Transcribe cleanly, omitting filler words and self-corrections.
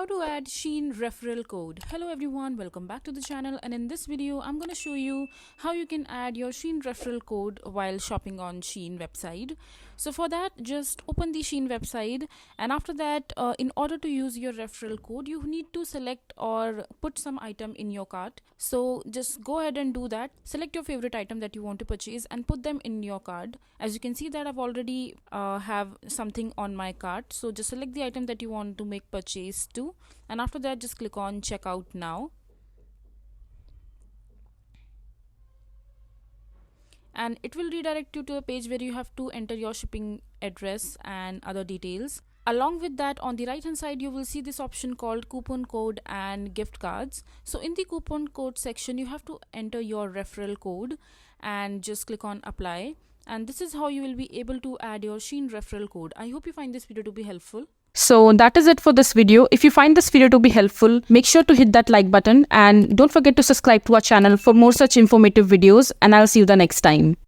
How to add Shein referral code. Hello everyone, welcome back to the channel, and in this video I'm going to show you how you can add your Shein referral code while shopping on Shein website. So for that, just open the Shein website, and after that in order to use your referral code you need to select or put some item in your cart. So just go ahead and do that. Select your favorite item that you want to purchase and put them in your cart. As you can see that I've already have something on my cart, so just select the item that you want to make purchase to, and after that just click on checkout now, and it will redirect you to a page where you have to enter your shipping address and other details. Along with that, on the right hand side you will see this option called coupon code and gift cards. So in the coupon code section you have to enter your referral code and just click on apply, and this is how you will be able to add your Shein referral code. I hope you find this video to be helpful. So that is it for this video. If you find this video to be helpful, make sure to hit that like button and don't forget to subscribe to our channel for more such informative videos, and I'll see you the next time.